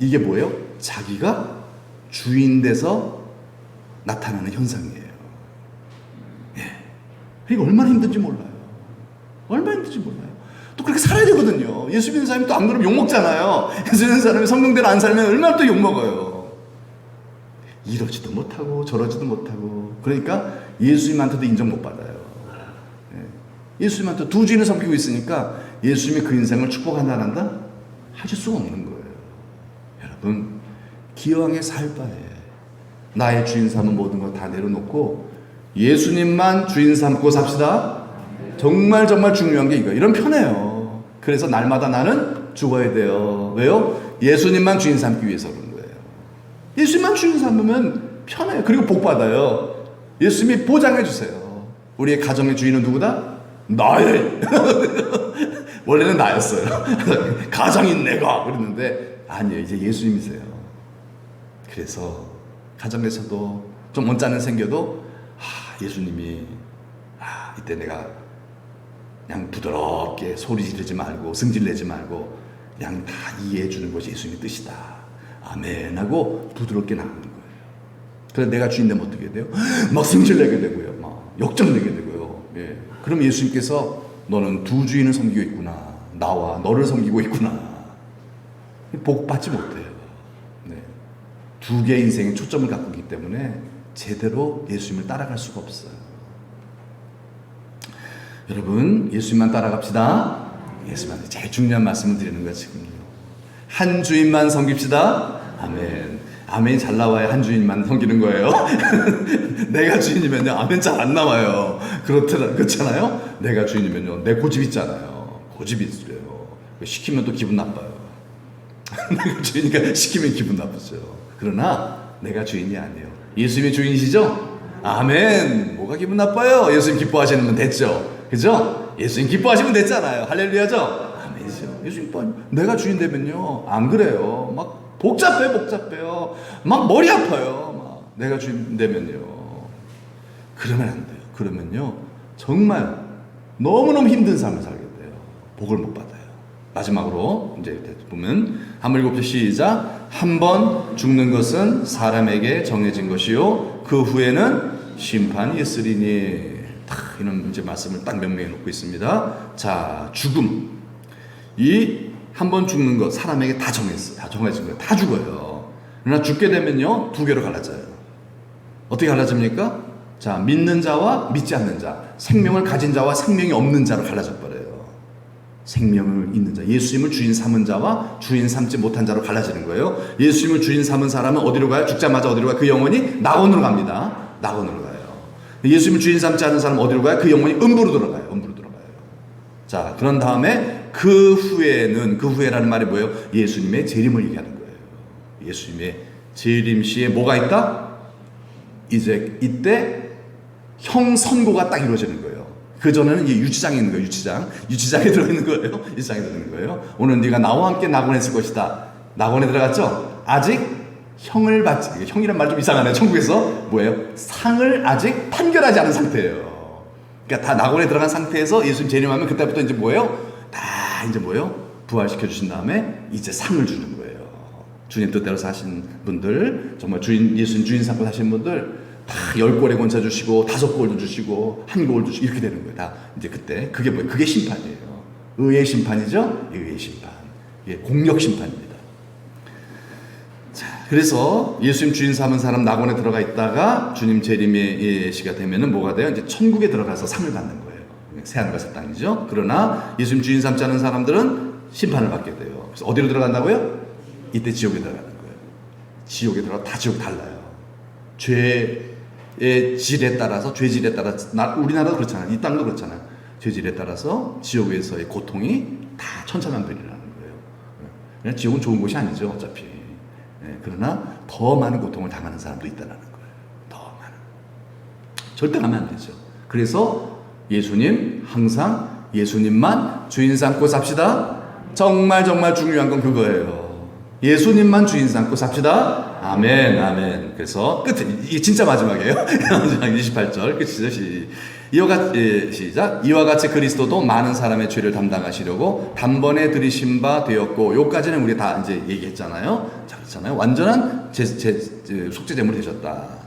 이게 뭐예요? 자기가 주인 돼서 나타나는 현상이에요. 예. 이게 얼마나 힘든지 몰라요. 얼마나 힘든지 몰라요. 또 그렇게 살아야 되거든요. 예수 믿는 사람이 또 안 그러면 욕먹잖아요. 예수 믿는 사람이 성경대로 안 살면 얼마나 또 욕먹어요. 이러지도 못하고 저러지도 못하고. 그러니까 예수님한테도 인정 못 받아요. 예. 예수님한테 두 주인을 섬기고 있으니까 예수님이 그 인생을 축복한다 안 한다? 하실 수가 없는 거예요. 여러분, 기왕에 살 바에 나의 주인 삼은 모든 거 다 내려놓고 예수님만 주인 삼고 삽시다. 정말 중요한 게 이거예요. 이런 편해요. 그래서 날마다 나는 죽어야 돼요. 왜요? 예수님만 주인 삼기 위해서 그런 거예요. 예수님만 주인 삼으면 편해요. 그리고 복 받아요. 예수님이 보장해 주세요. 우리의 가정의 주인은 누구다? 나의 원래는 나였어요. 가장인 내가 그랬는데 아니에요. 이제 예수님이세요. 그래서 가정에서도 좀 언짢은 생겨도 예수님이 이때 내가 그냥 부드럽게 소리 지르지 말고 승질 내지 말고 그냥 다 이해해 주는 것이 예수님의 뜻이다. 아멘 하고 부드럽게 나가는 거예요. 그래서 내가 주인 되면 어떻게 돼요? 막 승질 내게 되고요. 막 역정 내게 되고요. 예. 그럼 예수님께서 너는 두 주인을 섬기고 있구나. 나와 너를 섬기고 있구나. 복 받지 못해요. 네. 두 개의 인생에 초점을 갖고 있기 때문에 제대로 예수님을 따라갈 수가 없어요. 여러분, 예수님만 따라갑시다. 예수님한테 제일 중요한 말씀을 드리는 거예요. 지금요. 한 주인만 섬깁시다. 아멘. 아멘이 잘 나와야 한 주인만 섬기는 거예요. 내가 주인이면요, 아멘 잘 안 나와요. 그렇잖아요. 내가 주인이면요, 내 고집 있잖아요. 고집이 있어요. 시키면 또 기분 나빠요. 내가 주인이니까 시키면 기분 나쁘죠. 그러나 내가 주인이 아니에요. 예수님이 주인이시죠? 아멘. 뭐가 기분 나빠요? 예수님 기뻐하시면 됐죠. 그죠? 예수님 기뻐하시면 됐잖아요. 할렐루야죠? 아멘이죠. 예수님 내가 주인 되면요, 안 그래요. 막 복잡해요. 막 머리 아파요. 막 내가 주인 되면요. 그러면 안 돼요. 그러면요, 정말 너무너무 힘든 삶을 살게 돼요. 복을 못 받아요. 마지막으로 이제 보면 한번 읽어보죠. 시작. 한 번 죽는 것은 사람에게 정해진 것이요 그 후에는 심판이 있으리니. 이런 이제 말씀을 딱 명명해 놓고 있습니다. 자, 죽음. 이 한 번 죽는 것 사람에게 다 정했어요. 다 정해진 거예요. 다 죽어요. 그러나 죽게 되면요, 두 개로 갈라져요. 어떻게 갈라집니까? 자, 믿는 자와 믿지 않는 자, 생명을 가진 자와 생명이 없는 자로 갈라져 버려요. 생명을 있는 자, 예수님을 주인 삼은 자와 주인 삼지 못한 자로 갈라지는 거예요. 예수님을 주인 삼은 사람은 어디로 가요? 죽자마자 어디로 가요? 그 영혼이 낙원으로 갑니다. 낙원으로 가요. 예수님을 주인 삼지 않은 사람은 어디로 가요? 그 영혼이 음부로 들어가요. 음부로 들어가요. 자, 그런 다음에 그 후에라는 말이 뭐예요? 예수님의 재림을 얘기하는 거예요. 예수님의 재림 시에 뭐가 있다? 이제 이때 형 선고가 딱 이루어지는 거예요. 그 전에는 유치장에 있는 거예요. 유치장에 들어있는 거예요. 유치장에 들어있는 거예요. 오늘 네가 나와 함께 낙원에 있을 것이다. 낙원에 들어갔죠? 아직 형을 받지, 형이란 말 좀 이상하네요. 천국에서 뭐예요? 상을 아직 판결하지 않은 상태예요. 그러니까 다 낙원에 들어간 상태에서 예수님 재림하면 그때부터 이제 뭐예요? 다 이제 뭐예요? 부활시켜 주신 다음에 이제 상을 주는 거예요. 주님 뜻대로 사신 분들, 정말 예수님 주인 삼고 사신 분들 다 10골의 권세 주시고 5골도 주시고 1골 주시고 이렇게 되는 거예요. 다 이제 그때 그게 뭐예요? 그게 심판이에요. 의의 심판이죠. 의의 심판. 예, 공력 심판입니다. 자, 그래서 예수님 주인 삼은 사람 낙원에 들어가 있다가 주님 재림의 시가 되면은 뭐가 돼요? 이제 천국에 들어가서 상을 받는 거예요. 새하늘과 새 땅이죠. 그러나 예수님 주인 삼지 않은 사람들은 심판을 받게 돼요. 그래서 어디로 들어간다고요? 이때 지옥에 들어가는 거예요. 지옥에 들어가 다 지옥 달라요. 죄의 질에 따라서 우리나라도 그렇잖아요. 이 땅도 그렇잖아요. 죄질에 따라서 지옥에서의 고통이 다 천차만별이라는 거예요. 그냥 지옥은 좋은 곳이 아니죠, 어차피. 그러나 더 많은 고통을 당하는 사람도 있다는 거예요. 절대 가면 안 되죠. 그래서 예수님, 항상 예수님만 주인 삼고 삽시다. 정말 중요한 건 그거예요. 예수님만 주인 삼고 삽시다. 아멘, 아멘. 그래서 끝에, 이게 진짜 마지막이에요. 28절 끝이죠. 시작. 이와 같이 그리스도도 많은 사람의 죄를 담당하시려고 단번에 들이신 바 되었고, 요까지는 우리 다 이제 얘기했잖아요. 자, 그렇잖아요. 완전한 속죄제물이 되셨다.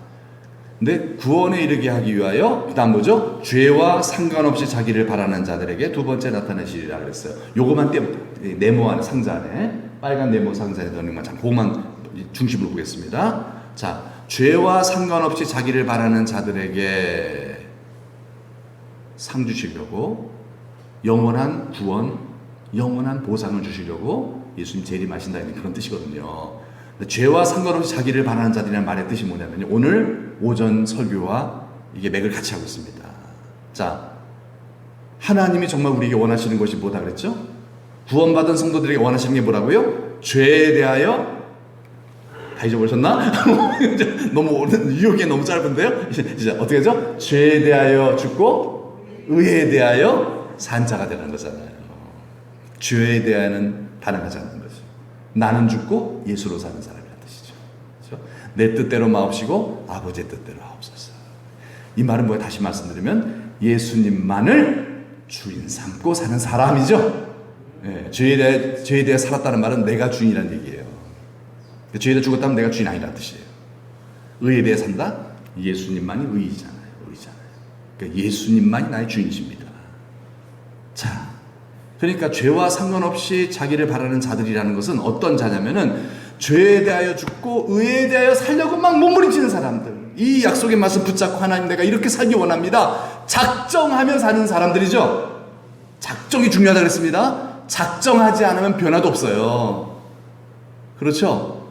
근데 구원에 이르게 하기 위하여 그 다음 뭐죠? 죄와 상관없이 자기를 바라는 자들에게 두 번째 나타내시리라 그랬어요. 요거만 네모 안에, 상자 안에, 빨간 네모 상자에 넣는 것만, 그것만 중심으로 보겠습니다. 자, 죄와 상관없이 자기를 바라는 자들에게 상 주시려고, 영원한 구원, 영원한 보상을 주시려고 예수님 재림하신다, 그런 뜻이거든요. 죄와 상관없이 자기를 바라는 자들이라는 말의 뜻이 뭐냐면요, 오늘 오전 설교와 이게 맥을 같이 하고 있습니다. 자, 하나님이 정말 우리에게 원하시는 것이 뭐다 그랬죠? 구원받은 성도들에게 원하시는 게 뭐라고요? 죄에 대하여, 다 잊어버리셨나? 너무 유혹이 너무 짧은데요? 이제 어떻게 하죠? 죄에 대하여 죽고 의에 대하여 산 자가 되는 거잖아요. 죄에 대하여는 단행하지 않는 거죠. 나는 죽고 예수로 사는 사람이라는 뜻이죠. 그렇죠? 내 뜻대로 마옵시고 아버지의 뜻대로 하옵소서. 이 말은 뭐야? 다시 말씀드리면 예수님만을 주인 삼고 사는 사람이죠. 예, 죄에 대해 살았다는 말은 내가 주인이라는 얘기예요. 죄에 대해 죽었다면 내가 주인 아니라는 뜻이에요. 의에 대해 산다? 예수님만이 의잖아요. 그러니까 예수님만이 나의 주인이십니다. 자, 그러니까 죄와 상관없이 자기를 바라는 자들이라는 것은 어떤 자냐면은 죄에 대하여 죽고 의에 대하여 살려고 막 몸부림치는 사람들, 이 약속의 말씀 붙잡고 하나님 내가 이렇게 살기 원합니다, 작정하며 사는 사람들이죠. 작정이 중요하다고 그랬습니다. 작정하지 않으면 변화도 없어요. 그렇죠?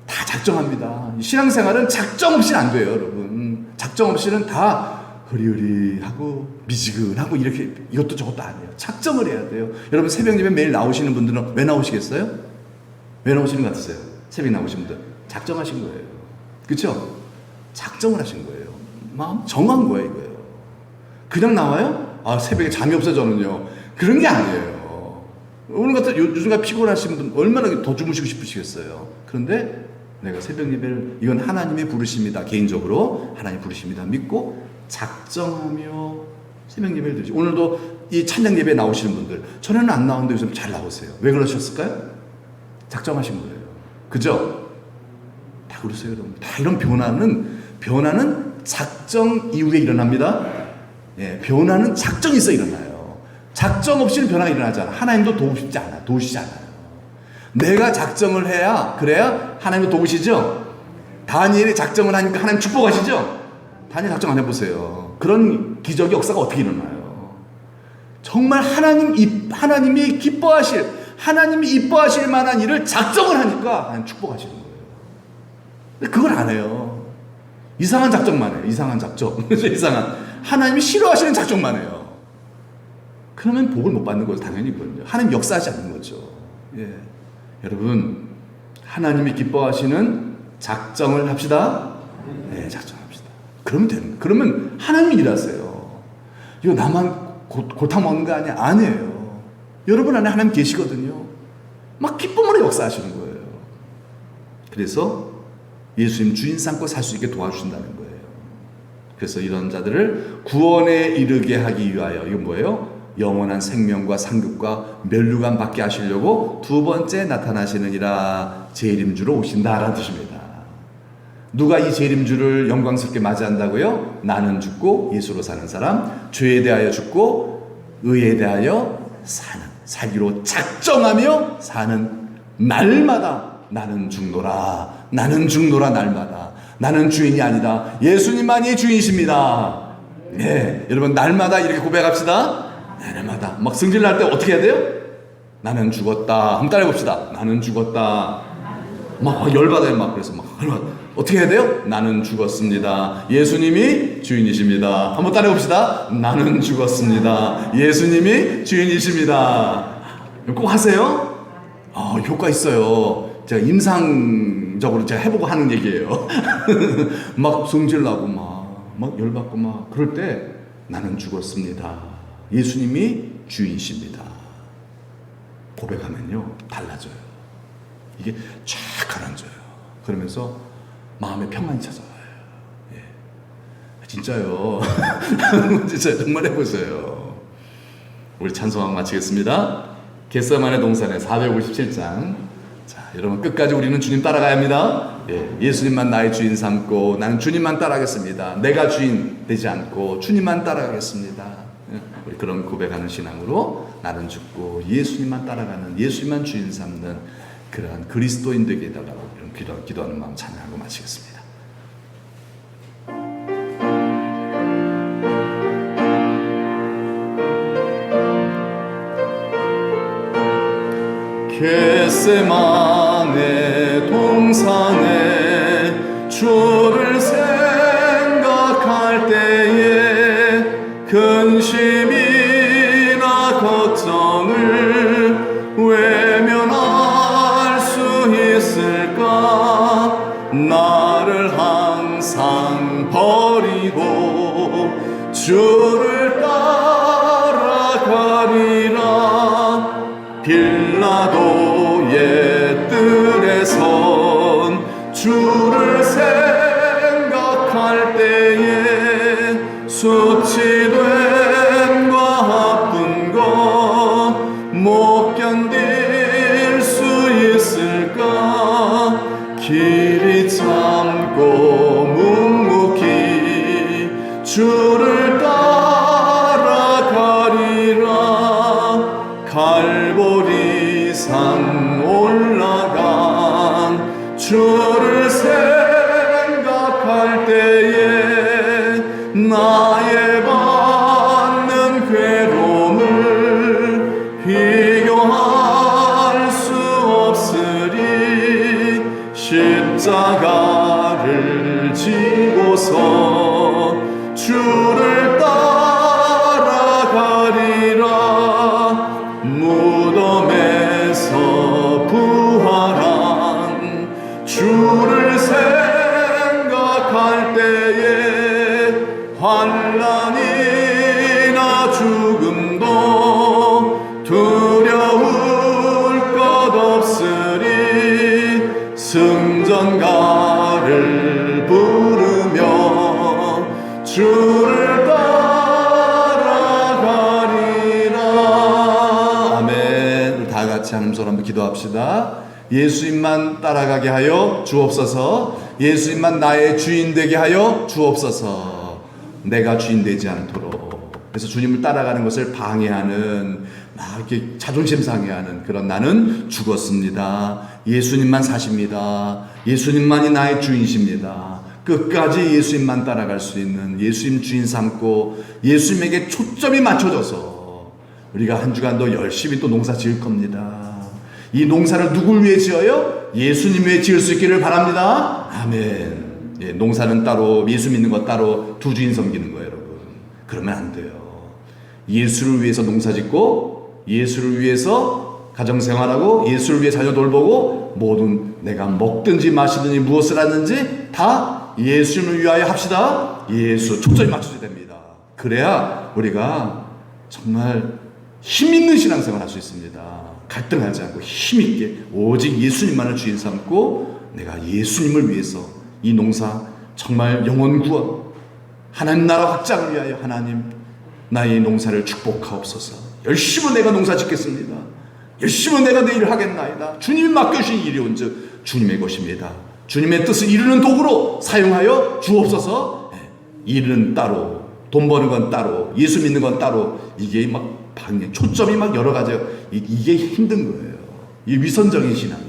다 작정합니다. 신앙생활은 작정 없이는 안 돼요, 여러분. 작정 없이는 다 흐리흐리하고 미지근하고 이렇게 이것도 저것도 아니에요. 작정을 해야 돼요. 여러분 새벽 예배 매일 나오시는 분들은 왜 나오시겠어요? 왜 나오시는 것 같으세요? 새벽 나오신 분들 작정하신 거예요. 그렇죠? 작정을 하신 거예요. 마음 정한 거예요, 이거예요. 그냥 나와요? 아, 새벽에 잠이 없어 저는요. 그런 게 아니에요. 오늘 같은 요즘같이 피곤하신 분 얼마나 더 주무시고 싶으시겠어요. 그런데 내가 새벽 예배를, 이건 하나님의 부르십니다. 개인적으로 하나님 부르십니다. 믿고 작정하며 새벽 예배를 드리죠. 오늘도 이 찬양 예배에 나오시는 분들, 전에는 안 나오는데 요즘 잘 나오세요. 왜 그러셨을까요? 작정하신 거예요. 그죠? 다 그러세요, 여러분. 다 이런 변화는 작정 이후에 일어납니다. 예, 변화는 작정이 있어 일어나요. 작정 없이는 변화가 일어나지 않아. 하나님도 도우시지 않아요. 내가 작정을 해야, 그래야 하나님도 도우시죠? 다니엘이 작정을 하니까 하나님 축복하시죠? 다니엘 작정 안 해보세요. 그런 기적의 역사가 어떻게 일어나요? 정말 하나님이 기뻐하실, 하나님이 이뻐하실 만한 일을 작정을 하니까 하나님 축복하시는 거예요. 근데 그걸 안 해요. 이상한 작정만 해요. 이상한 작정. 이상한. 하나님이 싫어하시는 작정만 해요. 그러면 복을 못 받는 거죠. 당연히 그건요. 하나님 역사하지 않는 거죠. 예. 여러분, 하나님이 기뻐하시는 작정을 합시다. 네, 작정합시다. 그러면 되는 거예요. 그러면 하나님이 일하세요. 이거 나만 골탕 먹는 거 아니야? 아니에요. 여러분 안에 하나님 계시거든요. 막 기쁨으로 역사하시는 거예요. 그래서 예수님 주인 삼고 살 수 있게 도와주신다는 거예요. 그래서 이런 자들을 구원에 이르게 하기 위하여, 이건 뭐예요? 영원한 생명과 상급과 면류관 받게 하시려고 두 번째 나타나시느니라, 재림주로 오신다라는 뜻입니다. 누가 이 재림주를 영광스럽게 맞이한다고요? 나는 죽고 예수로 사는 사람, 죄에 대하여 죽고 의에 대하여 살기로 작정하며 사는 날마다 나는 죽노라 날마다. 나는 주인이 아니다. 예수님만이 주인이십니다. 네, 여러분 날마다 이렇게 고백합시다. 날마다. 막 승질날 때 어떻게 해야 돼요? 나는 죽었다. 한번 따라해봅시다. 나는 죽었다. 막 열받아요. 막 그래서 막 어떻게 해야 돼요? 나는 죽었습니다. 예수님이 주인이십니다. 한번 따라해봅시다. 나는 죽었습니다. 예수님이 주인이십니다. 꼭 하세요. 효과 있어요. 제가 임상적으로 제가 해보고 하는 얘기예요. 막 성질나고 막 막 열받고 막 그럴 때 나는 죽었습니다. 예수님이 주인이십니다. 고백하면요 달라져요. 이게 쫙 가라앉아요. 그러면서 마음의 평안이 찾아와요. 예. 진짜요. 진짜 정말 해보세요. 우리 찬송왕 마치겠습니다. 겟세마네 동산의 457장. 자, 여러분 끝까지 우리는 주님 따라가야 합니다. 예수님만 나의 주인 삼고 나는 주님만 따라가겠습니다. 내가 주인 되지 않고 주님만 따라가겠습니다. 우리 그런 고백하는 신앙으로 나는 죽고 예수님만 따라가는, 예수님만 주인 삼는 그러한 그리스도인 되게 해달라고 기도하는 마음 찬양하고 마치겠습니다. 겟세마네 동산에 주를 생각할 때에 근심이나 걱정을 외면할 수 있을까? 나를 항상 버리고 주를 따라가리라. 빌라도의 뜰에 선 주를 생각할 때에 수치됨과 아픈 것 못 견딜 수 있을까? 길이 참고 묵묵히 주를 따라가리라. 갈보리산 올라간 주를 생각할 때에 나의 받는 괴로움을 비교할 수 없으리. 십자가를 지고서 주를 따라가리라. 무덤에서 부활한 주를 생각할 때에 환난이나 죽음도 두려울 것 없으리. 승전가를 부르며 주를 따라가리라. 아멘. 다 같이 하나님 손 한번 기도합시다. 예수님만 따라가게 하여 주옵소서. 예수님만 나의 주인 되게 하여 주옵소서. 내가 주인 되지 않도록. 그래서 주님을 따라가는 것을 방해하는, 막 이렇게 자존심 상해하는 그런 나는 죽었습니다. 예수님만 사십니다. 예수님만이 나의 주인이십니다. 끝까지 예수님만 따라갈 수 있는, 예수님 주인 삼고 예수님에게 초점이 맞춰져서 우리가 한 주간도 열심히 또 농사 지을 겁니다. 이 농사를 누굴 위해 지어요? 예수님 위해 지을 수 있기를 바랍니다. 아멘. 예, 농사는 따로, 예수 믿는 것 따로, 두 주인 섬기는 거예요, 여러분. 그러면 안 돼요. 예수를 위해서 농사 짓고, 예수를 위해서 가정생활하고, 예수를 위해 자녀 돌보고, 모든 내가 먹든지 마시든지 무엇을 하든지 다 예수님을 위하여 합시다. 예수 초점이 맞춰져야 됩니다. 그래야 우리가 정말 힘있는 신앙생활 할 수 있습니다. 갈등하지 않고 힘있게 오직 예수님만을 주인 삼고 내가 예수님을 위해서 이 농사 정말 영혼 구원, 하나님 나라 확장을 위하여 하나님 나의 농사를 축복하옵소서. 열심히 내가 농사 짓겠습니다. 열심히 내가 내 일을 하겠나이다. 주님이 맡겨주신 일이 온즉 주님의 것입니다. 주님의 뜻을 이루는 도구로 사용하여 주옵소서. 일은 따로, 돈 버는 건 따로, 예수 믿는 건 따로, 이게 막 방해, 초점이 막 여러 가지예요. 이게 힘든 거예요. 이 위선적인 신앙이에요.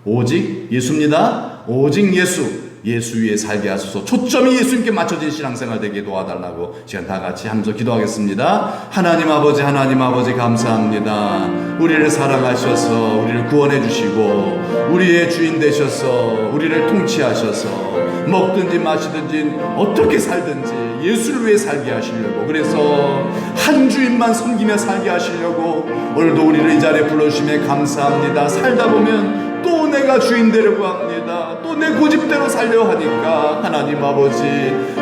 오직 예수입니다. 오직 예수 위에 살게 하소서. 초점이 예수님께 맞춰진 신앙생활 되게 도와달라고 시간 다 같이 하면서 기도하겠습니다. 하나님 아버지 감사합니다. 우리를 사랑하셔서 우리를 구원해 주시고 우리의 주인 되셔서 우리를 통치하셔서 먹든지 마시든지 어떻게 살든지 예수를 위해 살게 하시려고, 그래서 한 주인만 섬기며 살게 하시려고 오늘도 우리를 이 자리에 불러주심에 감사합니다. 살다 보면 또 내가 주인 되려고 합니다. 또 자꾸 내 고집대로 살려 하니까 하나님 아버지,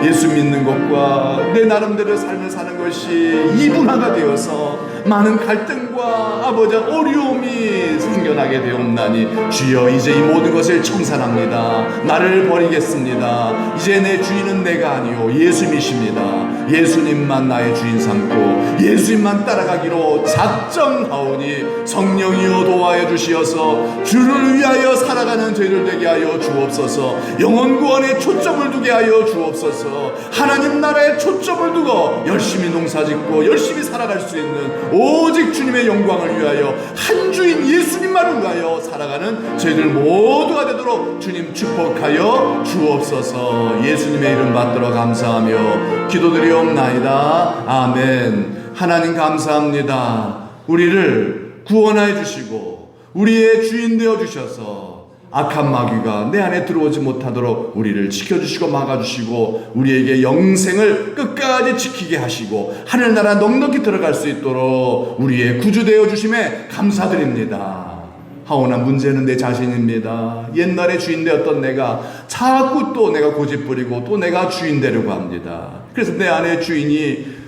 예수 믿는 것과 내 나름대로 삶을 사는 것이 이분화가 되어서 많은 갈등과 아버지 어려움이 생겨나게 되었나니 주여 이제 이 모든 것을 청산합니다. 나를 버리겠습니다. 이제 내 주인은 내가 아니요 예수님이십니다. 예수님만 나의 주인 삼고 예수님만 따라가기로 작정하오니 성령이여 도와여 주시어서 주를 위하여 살아가는 저희들 되게 하여 주옵소서. 영혼 구원에 초점을 두게 하여 주옵소서. 하나님 나라에 초점을 두고 열심히 농사짓고 열심히 살아갈 수 있는 오직 주님의 영광을 위하여 한 주인 예수님만을 위하여 살아가는 저희들 모두가 되도록 주님 축복하여 주옵소서. 예수님의 이름 받들어 감사하며 기도드리옵나이다. 아멘. 하나님 감사합니다. 우리를 구원하여 주시고 우리의 주인 되어 주셔서 악한 마귀가 내 안에 들어오지 못하도록 우리를 지켜주시고 막아주시고 우리에게 영생을 끝까지 지키게 하시고 하늘나라 넉넉히 들어갈 수 있도록 우리의 구주 되어 주심에 감사드립니다. 하오나 문제는 내 자신입니다. 옛날에 주인 되었던 내가 자꾸 또 내가 고집부리고 또 내가 주인 되려고 합니다. 그래서 내 안에 주인이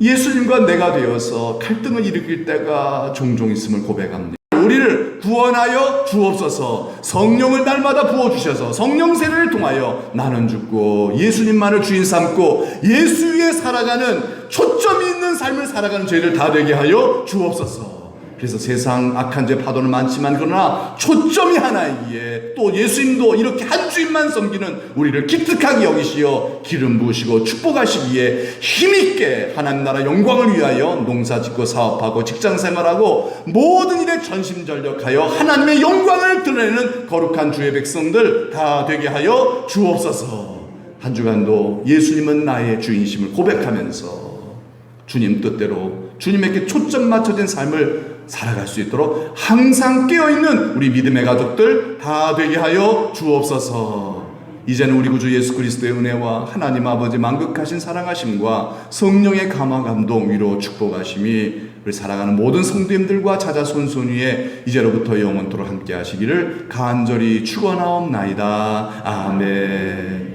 예수님과 내가 되어서 갈등을 일으킬 때가 종종 있음을 고백합니다. 우리를 구원하여 주옵소서. 성령을 날마다 부어주셔서 성령 세례를 통하여 나는 죽고 예수님만을 주인 삼고 예수 위에 살아가는 초점이 있는 삶을 살아가는 저희를 다 되게 하여 주옵소서. 그래서 세상 악한 죄 파도는 많지만 그러나 초점이 하나이기에 또 예수님도 이렇게 한 주인만 섬기는 우리를 기특하게 여기시어 기름 부으시고 축복하시기에 힘있게 하나님 나라 영광을 위하여 농사짓고 사업하고 직장생활하고 모든 일에 전심전력하여 하나님의 영광을 드러내는 거룩한 주의 백성들 다 되게 하여 주옵소서. 한 주간도 예수님은 나의 주인심을 고백하면서 주님 뜻대로 주님에게 초점 맞춰진 삶을 살아갈 수 있도록 항상 깨어있는 우리 믿음의 가족들 다 되게 하여 주옵소서. 이제는 우리 구주 예수 그리스도의 은혜와 하나님 아버지 만극하신 사랑하심과 성령의 감화 감동 위로 축복하심이 우리 살아가는 모든 성도님들과 자자 손손 위에 이제로부터 영원토록 함께 하시기를 간절히 축원하옵나이다. 아멘.